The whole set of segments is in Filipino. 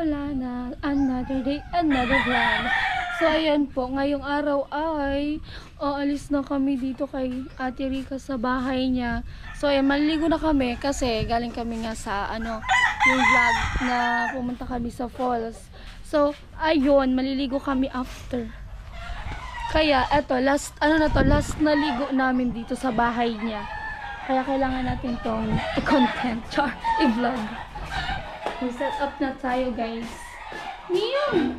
wala na. Another day, another vlog. So, ayan po. Ngayong araw ay aalis na kami dito kay Ate Rica sa bahay niya. So, ayan, maliligo na kami kasi galing kami nga sa, yung vlog na pumunta kami sa falls. So, ayun, maliligo kami after. Kaya, eto, last na ligo namin dito sa bahay niya. Kaya kailangan natin tong i-content, i-vlog. Set up na tayo, guys. Meow!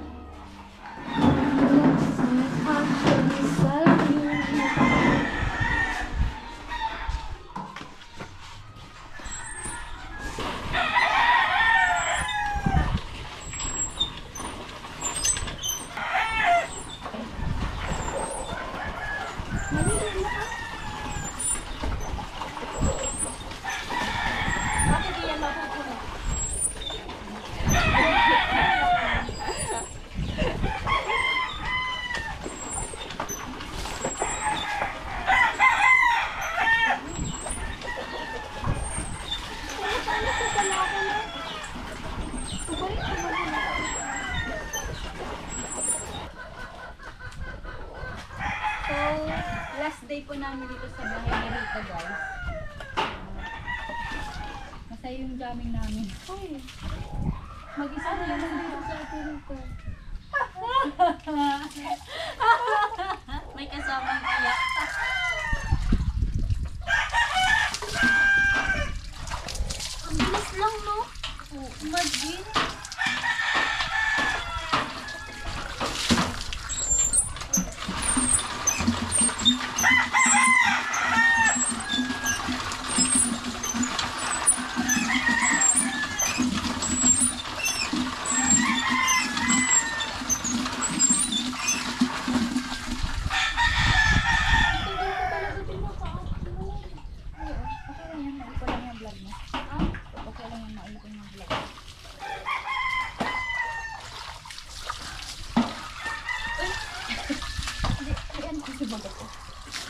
Last day po namin dito sa bahay ni Rita, guys. Masaya yung jamming namin. Ay, mag-isa na lang dito sa Ate Rica. May kasamang iyak. Ang bilis lang, no? Oh, imagine.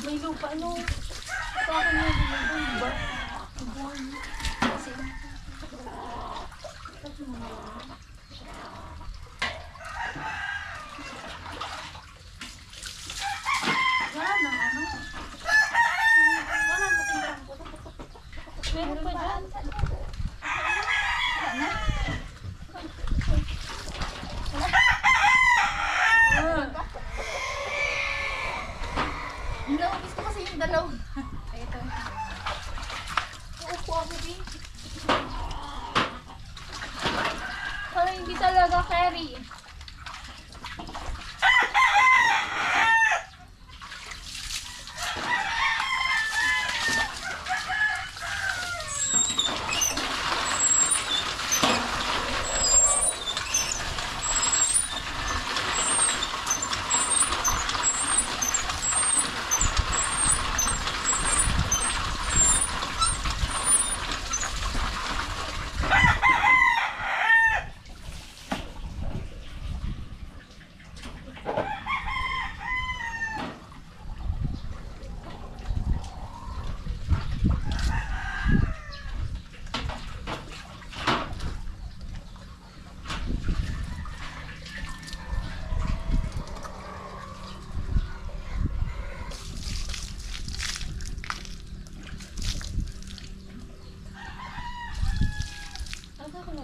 May lupa, ano? Sa akin yung lupa, diba? Kasi, wala nang ano? Wala nang tingnan ko. Meron pa dyan. Wala na? Naubos ko kasi yung dalaw. Ay, ito. Uupo ako din. Parang hindi talaga carry.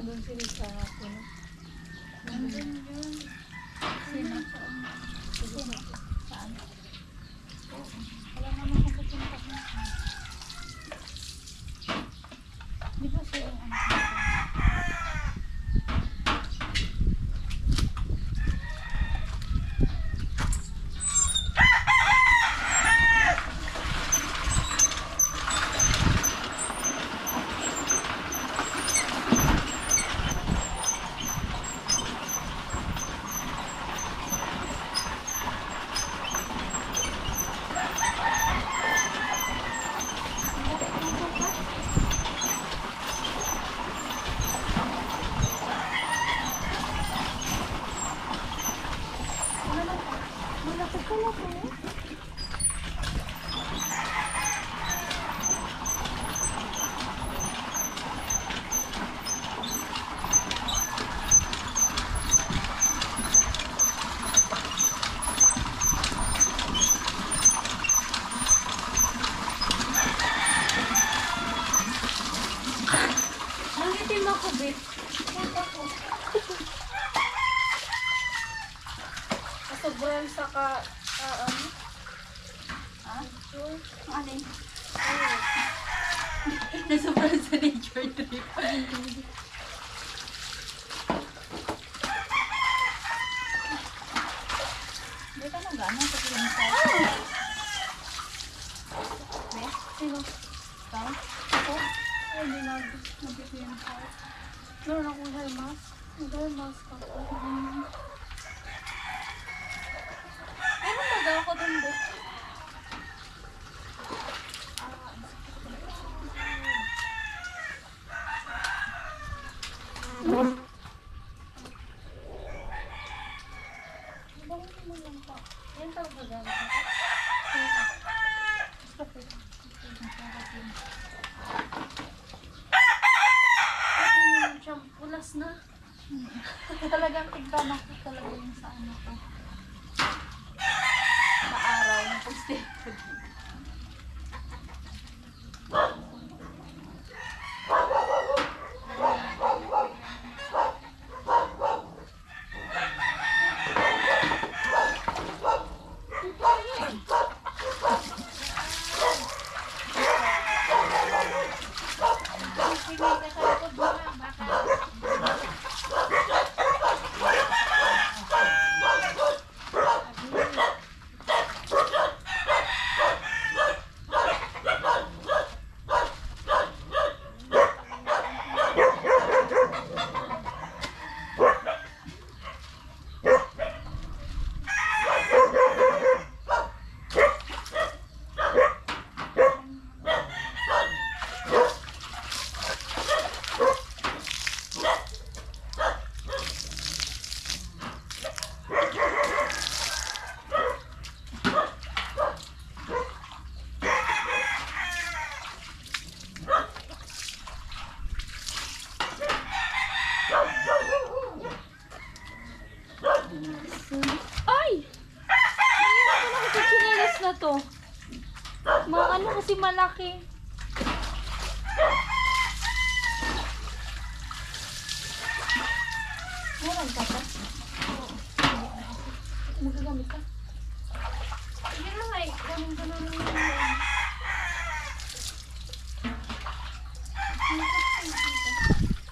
Doon sila sa akin. Nandun yun. Sino? Sino? Saan? Wala naman kung pupunta ko. Di ba siya yung ano? Ha? Ano yun? Nasobrang sa nature trip. Hindi ka nang gano'n sa kilometer. Sino? Ikaw? Ako? Ay, hindi nag-PM ko. Meron akong hair mask. Hair mask ako. Meron baga ako dun ba? Yan talaga gamit ako. Pulas na. Talagang tignan ako talaga yung sa ano ko. Sa araw ng pag-stay ko dito. Ay! Ano ko na chinelas na to? Mga ano kasi malaki. Meron ka ba? Magagamit ka? Sige na nga eh. Ganun ka na rin.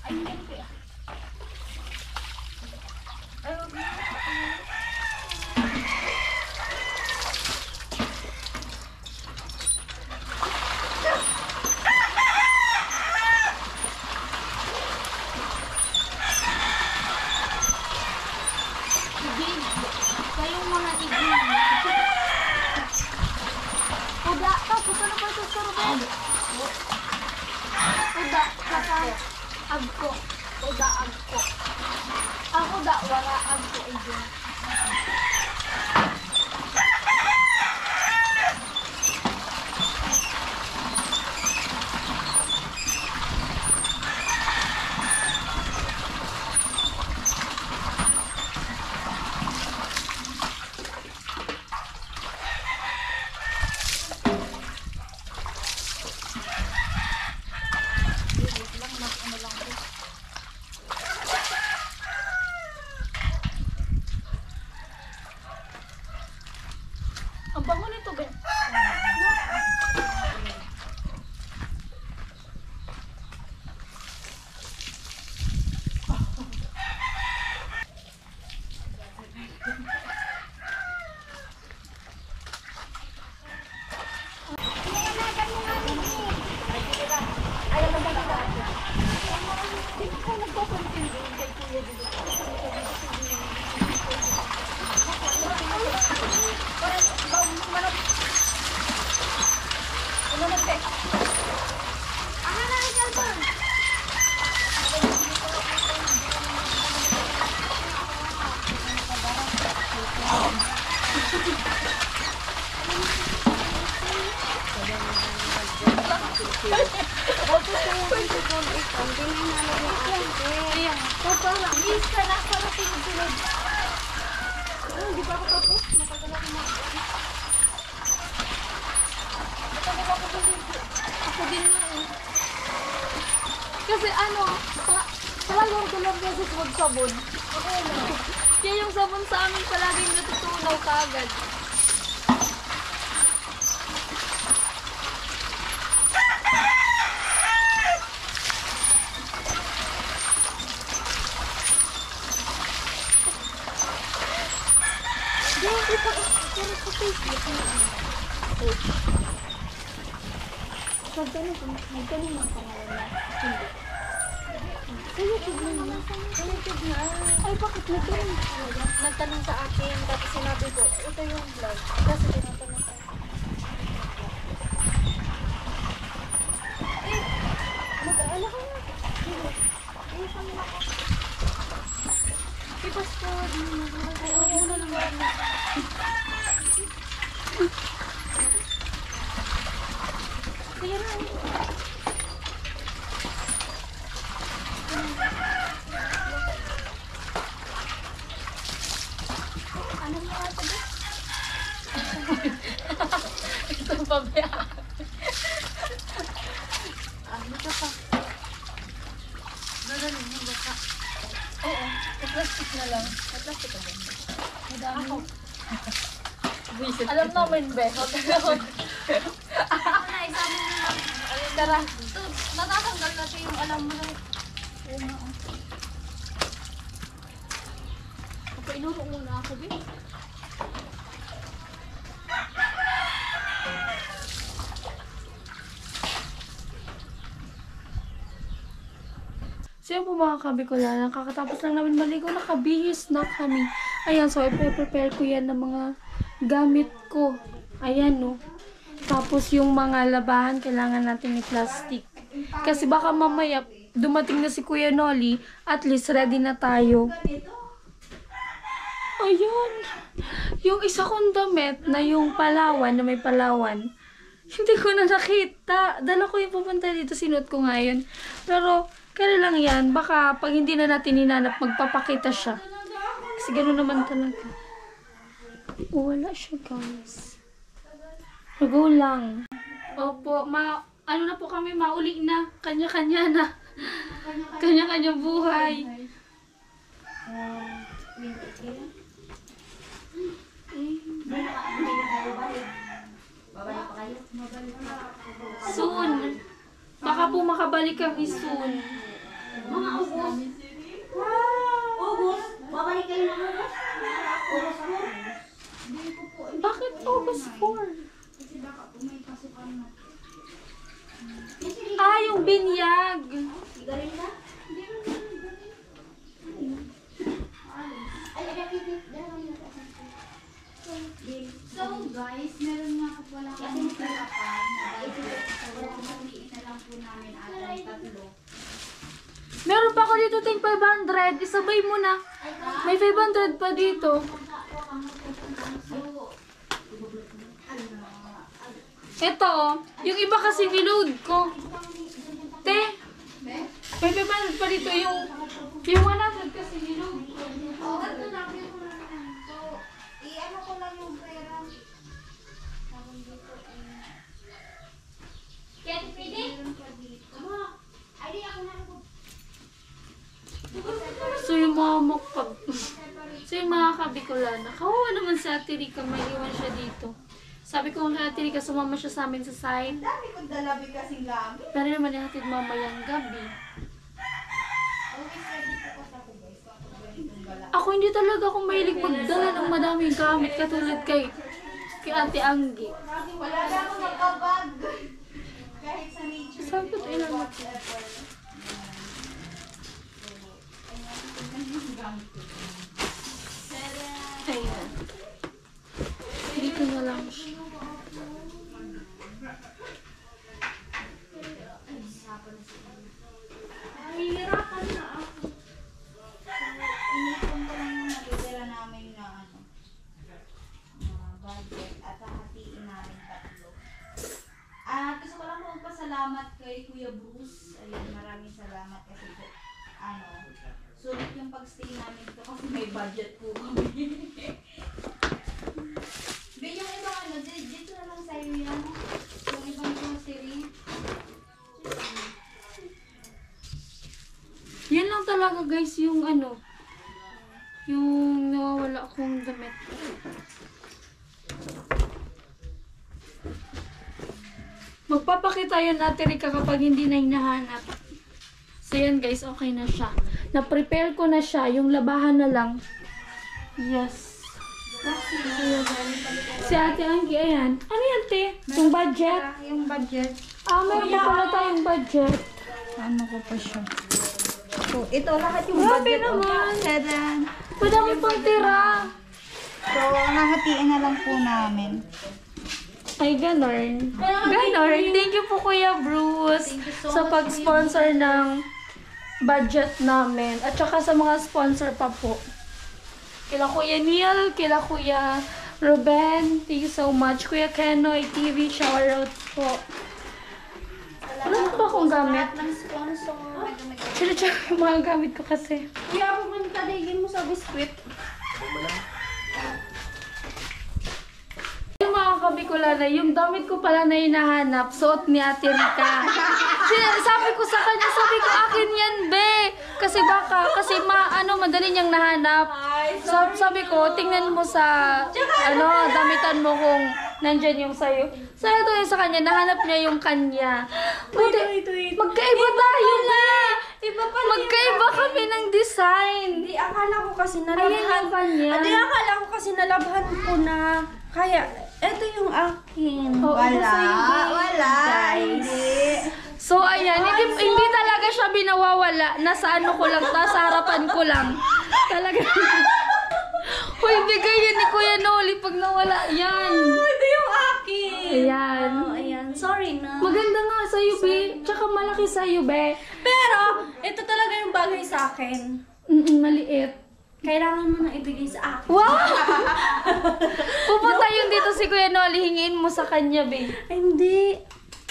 Ay, hindi kaya. Ay, wag na. Kayong mga igil. Uda, tapos ano pa susurubin? Uda, saka agko. Uda, agko. Ako da, wala agko. Ayun. Ang bango nito, Ben. Kasi ano, talagang tulog kasi sabon. Kaya yung sabon sa amin palaging natutunaw kaagad. Magtanong ang pangalan na. Hindi. Sa YouTube na. Sa YouTube na. Ay, bakit nagtanong? Nagtanong sa akin, tapos sinabi ko, ito yung vlog. Kasi tinatanong ko. Mag-aala ka na. Ay, kami na ako. Ipas ko. Huwag mo na naman. Kaya na. Ano mo ata ba? Ito pa ba? Dito pa. Dadalhin mo baka. Oo. Plastic na lang. Plastic ka ba? Madami. Ako. Alam namin, Be. Ako na, isama mo lang. Tara. Ito, natatanggal natin yung alam mo na. Oo nga. Painuro muna ako, Be. So yun po mga kabikulan, kakatapos lang namin maligo, nakabihis na kami. Ayan, so i-prepare ko yan ng mga gamit ko. Ayan, no. Tapos yung mga labahan, kailangan natin i-plastic. Kasi baka mamaya, dumating na si Kuya Noli, at least ready na tayo. Ayan. Yung isa kong damit na yung Palawan, na may Palawan, hindi ko na nakita. Dala ko yung pupunta dito, sinuot ko ngayon. Pero, kaya lang yan, baka pag hindi na natin hinanap, magpapakita siya. Kasi gano'n naman talaga. Wala siya, guys. Go lang. Opo, ano na po kami, mauli na. Kanya-kanya na. Kanya-kanya buhay. Soon. Baka po makabalik kami soon. Mga August. August? Babalik kayo ng August? August 4? Bakit August 4? Ah, yung binyag. Galing na? Ay, So guys, meron nga po pala kami palapan na hatiin na lang po namin atang tatlo. Meron pa ako dito ting 500. Isabay mo na. May 500 pa dito. Ito, yung iba kasi niload ko. Te, may 500 pa dito. Yung 100 kasi niload ko. I-ano ko lang yung pera. Kaya pwede? Ay, di ako na ako. So yung mga mukpag. So yung mga kabikulana. Kawawa naman si Ate Rica. May iwan siya dito. Sabi ko kay Ate Rica, sumama siya sa amin sa side. Dami kong dalabi kasing gamit. Pero naman ihatid mamayang gabi. Always ready ko sa ako guys. Kapag ganitong gala. Ako hindi talaga ako mahilig magdala ng madaming gamit katulad kay Ate Anggi. Wala na akong nakabag. Kahit sa nature. Sabi ko, ilan mo? Ayan. Dito na lang siya. Hihirapan na ako. Inipon ko lang yung natitira namin na budget at hahatiin namin tatlo. At gusto ko lang po magpasalamat kay Kuya Bruce. Ayun, maraming salamat kasi po, sulit yung pagstay namin dito kasi may budget po kami. Be, yung ibang dito na lang sa'yo yan. Yung ibang grocery. Yan lang talaga guys yung yung nawawala akong damit. Magpapakita yun Ate Rica kapag hindi na hinahanap. So yan guys, okay na siya. Na-prepare ko na siya, yung labahan na lang. Yes. Si Ate Anggi, ayan. Ano yan, te? Yung budget? Yung budget. Ah, meron pa pala tayong budget. Ano ko pa siya? So, ito lahat yung Grabe budget. naman. 7. Madami pang tira. So, hahatiin na lang po namin. Ay, ganon. Ganon. Thank you po, Kuya Bruce, sa pag-sponsor ng budget namin. At saka sa mga sponsor pa po. Kila Kuya Neil, kila Kuya Ruben, thank you so much. Kuya Kenoy TV, shoutout po. Ano pa akong gamit? Ng sponsor. Sino-check yung mga gamit ko kasi. Kaya pumunta din mo sa biskwit. Yung mga kabikulana, yung damit ko pala na hinahanap, suot ni Ate Rica. Sabi ko sa kanya, sabi ko, akin yan, be. Kasi baka, kasi madali niyang nahanap. Sabi ko, tingnan mo sa, damitan mo kung nandyan yung sayo. Sabi ko sa kanya, nahanap niya yung kanya. Magkaiba tayo, be. Magkaiba kami ng design. Hindi, akala ko kasi Ayan nalabhan. yung kanya. Hindi, akala ko kasi nalabhan ko na. Kaya, eto yung akin. Oo, Wala. sa'yo, be. Wala. Guys. Hindi. So, ayan, hindi talaga siya binawawala. Nasa ano ko lang, nasa harapan ko lang. Talaga. Hoy, bigay yan ni Kuya Noli pag nawala yan. Ito yung akin. Ayan. Oh, ayan. Sorry na. Maganda nga sa'yo, be. Tsaka malaki sa'yo, be. Pero, ito talaga yung bagay sa akin. Maliit. Kailangan mo na ibigay sa akin. Wow! Pupunta yun dito si Kuya Noli, hingiin mo sa kanya, be. Ay, hindi.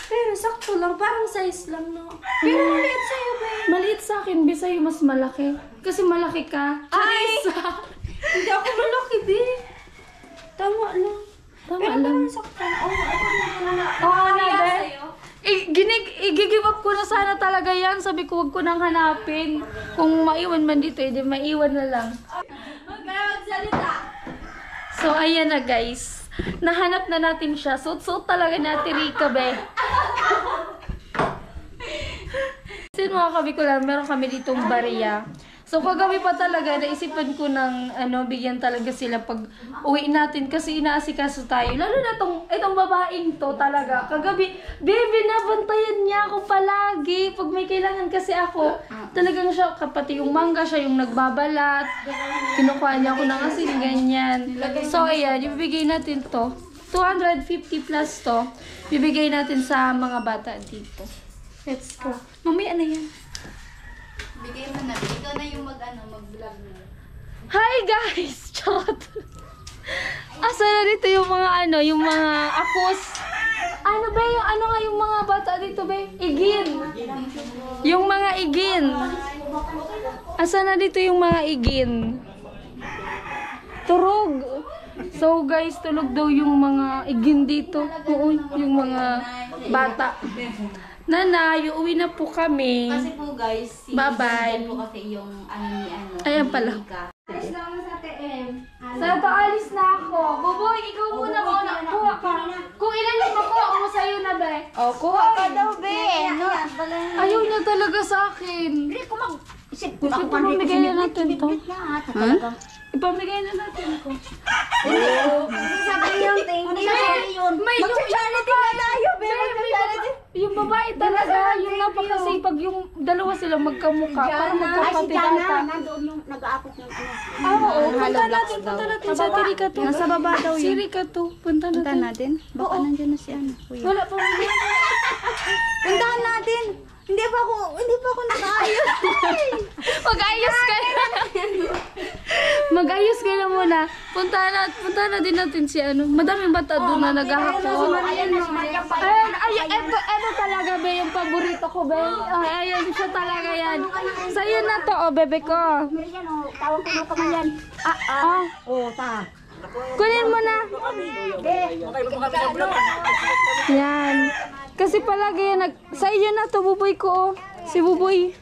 Pero sakto lang. Parang size lang, no? Pero maliit sa'yo, babe. Maliit sa akin, be. Sa'yo mas malaki. Kasi malaki ka. Ay! Charissa. Hindi ako malaki, babe. Tama lang. Tama Pero lang. parang sakto. Oo na, be. I-give up ko na sana talaga yan. Sabi ko, wag ko nang hanapin. Kung maiwan man dito, edi maiwan na lang. Huwag ka na magsalita. So, ayan na guys. Nahanap na natin siya. Suot-suot talaga natin Rica, be. Kasi mga kabikulan, meron kami ditong bariya. So, kagabi pa talaga, naisipan ko ng, bigyan talaga sila pag uwi natin kasi inaasikaso tayo. Lalo na itong babaeng to talaga. Kagabi, baby, nabantayan niya ako palagi. Pag may kailangan kasi ako, talagang siya, kapati yung mangga, siya yung nagbabalat. Kinukuha niya ako ng asin, ganyan. So, ayan, ibibigay natin to. 250 plus to. Bibigay natin sa mga bata dito. Let's go. Mamaya na yan. Bigay mo na. Ikaw na yung mag-vlog mo. Hi guys! Charot! Asa na dito yung mga yung mga apos? Ano ba yung mga bata dito ba? Igin! Yung mga igin! Asa na dito yung mga igin? Turog! So guys, tulog daw yung mga igin dito. Oo, yung mga bata. Nanay, uuwi na po kami. Kasi po guys, Bye-bye. po kasi yung Ayan pala. So, paalis na ako. Boboy, ikaw muna kuha ka. Kung ilan yung makuha mo sa'yo na, be. Oh, kuha ka daw, be. No. Ayaw niya talaga sa akin. Ipamigay na natin to. Ipamigay na natin to. Sabi yung thank you. May mag-charity na tayo, be. Yung babae talaga, yung napakasipag, yung dalawa sila magkamukha. Parang magkapatid ata. Nandoon yung nag-aapot ng Oo, punta natin sa Rika to. Nasa baba daw Si yun. Rika to, punta Punta natin. natin. Baka nandiyan na si kuya. Wala pa rin. Puntahan natin. Hindi pa ako nakaayos. Mag-ayos ka na. Mag-ayos ka na muna. Punta na din natin si Madaming bata doon na naghahakot. Ayan, eto talaga be yung paborito ko be. Ay, ayan siya talaga yan. Sa'yo na to, bebe ko. Yan o, tawag ko mo kamay yan. Oo, ta. Kunin mo na. Yan. Kasi palagi yan, sa iyo na to, buboy ko. Si buboy.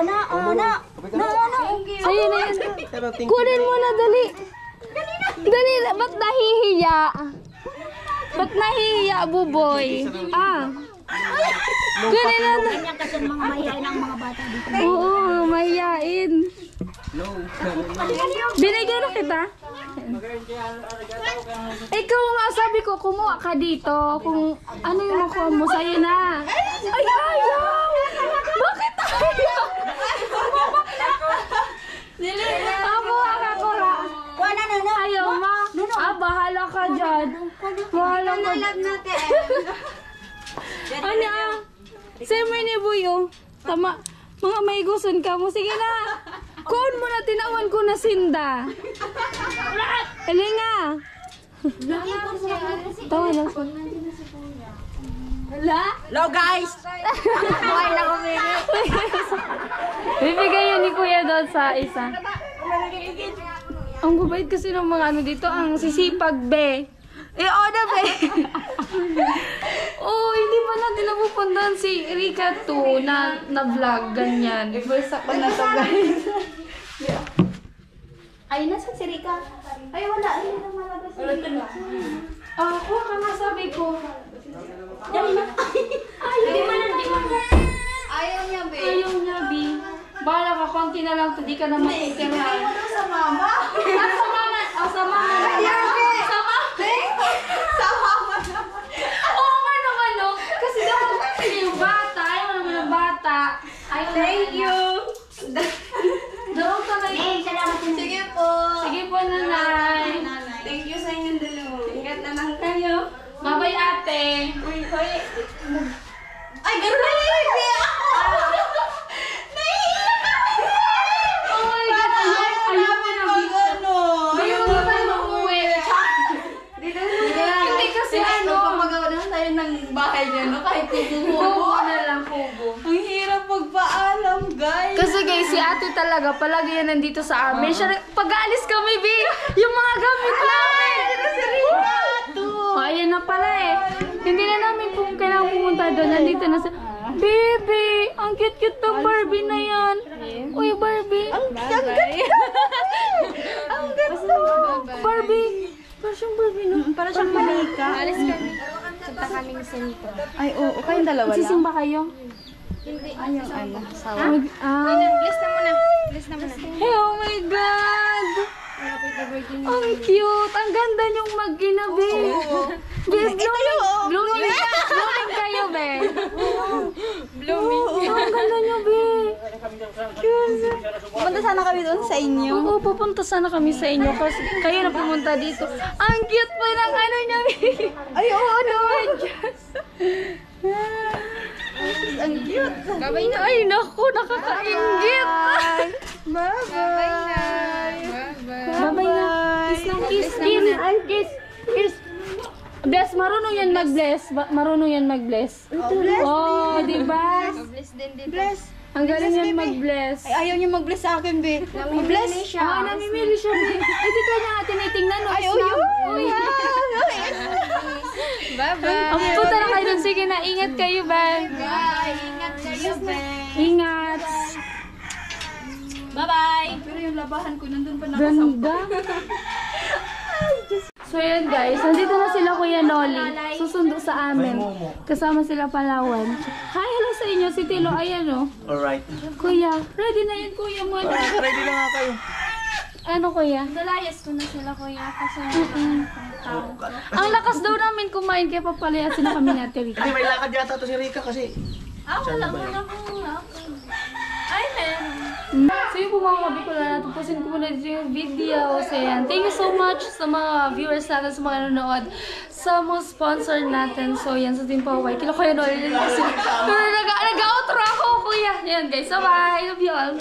Na. Sa'yo na yan. Kunin mo na, dali. Dali, ba't nahihiya? Ba't nahihiya, buboy? Kunin na. Ganyan kasi mga mahihain ng mga bata dito. Oo, mahihain. Binigyan na kita. Ikaw nga, sabi ko, kumuha ka dito. Kung ano yung makuha mo, sa'yo na. Ay, ayaw! Bakit ayaw? Kumuha ka, Kura. Ayaw, ma. Bahala ka dyan. Bahala ka dyan. Ano ah? Sa'yo mo ni Buyo. Tama. Mga may guson ka mo. Sige na. Kuon mo na, tinawan ko na sinda. Hali nga. Tawa na ko. Hello guys! Buhay na kumili. Bibigay yun ni Kuya doon sa isa. Ang gubait kasi ng mga ano dito, ang sisipag, be. Ano ba? Oh, hindi pa natin napupuntahan si Rika 2 na vlog, ganyan. Ibursa ko na to, guys. Ay, nasa si Rika? Ay, wala. Ay, hindi na malabas si Rika. Kuha ka nga, sabi ko. Dali na. Hindi mo na, hindi mo na. Ayaw niya, be. Ayaw niya, Bi. Bahala ka, konti na lang to, di ka na matitirahan. Sa mama. Sa mama. Sa mama. Sa mama. Sa mama naman. Oo nga naman, no? Kasi dapat kasi yung bata, ayaw naman ng bata. Ayaw Thank you. Daw ka na yun. Salamat din. Sige po. Sige po, nanay. Thank you sa inyong dalawa. Ingat na lang kayo. Bye-bye, ate. Uy, hoy. Ay, gano'n na yun. Oh my God, ayaw mo na, Bi. Ayaw mo tayo mag-uwi. Hindi kasi ano. Pagpagawa na tayo ng bahay niya, no? Kahit Kubo kubo. na lang, kubo. Ang hirap magpaalam, guys. Kasi guys, si ate talaga, palagi yan nandito sa amin. Siya, pag-aalis kami, Bi, yung mga gamit namin. Oh, ayan na pala eh. Hindi na namin kailangan pumunta doon. Nandito na sa... Baby, ang cute-cute ng Barbie na yan. Uy, Barbie. Ang ganda. Ang ganda. Barbie. Para siyang Barbie, no? Para siyang malika. Alis kami. Punta kami ni Senito. Ay, oo. Kayong dalawa lang. Sisimba kayo? Ay, yung ano. Sawa. Bless na muna. Bless na muna. Hey, oh my God! Ang cute! Ang ganda niyong mag-ginabi. Yes, blooming kayo, be. Blooming. Ang ganda niyo, be. Pupunta sana kami doon sa inyo. Oo, pupunta sana kami sa inyo kasi kayo na pumunta dito. Ang cute pa ng ano niya, be. Ay, oo, no. Ang cute. Ay, naku, nakakaingit. Bye-bye. Babay na. Kiss na, kiss, kiss. Kiss, kiss. Bless, marunong yan mag-bless. Marunong yan mag-bless. Oh, di ba? Bless din din. Bless. Ang galing yan mag-bless. Ay, ayaw niyo mag-bless sa akin, be. Bless siya. Ah, namimili siya. Ay, di ka niya tinitingnan. No? Ay, Snap. uy. Bye-bye. Ang punta na kayo dun. Sige na, ingat kayo, bye. Bye. Ingat kayo, be. Ingat. Bye-bye. Pero yung labahan ko, nandun pa Ganda. So yan guys, nandito na sila Kuya Noli. Susundo sa amin. Kasama sila Palawan. Hi, hello sa inyo. Si Tilo, ayan o. Alright. Kuya, ready na yan Kuya mo. Ready na nga kayo. Ano Kuya? Nalayas ko na sila, kuya. Kasi Ang lakas daw namin kumain kaya papalayasin na kami natin Rika. Ay, may lakad yata to si Rika kasi. wala mo na muna. Ay, meron. So yun po mga kabikula, natupusin ko muna dito yung video. So yan, thank you so much sa mga viewers natin, sa mga nanonood, sa mga sponsor natin. So yan, sa Team Paway. Kila Kuya Noli rin kasi. Pero nag-outro ako, Kuya. Yan guys, bye! Love you all.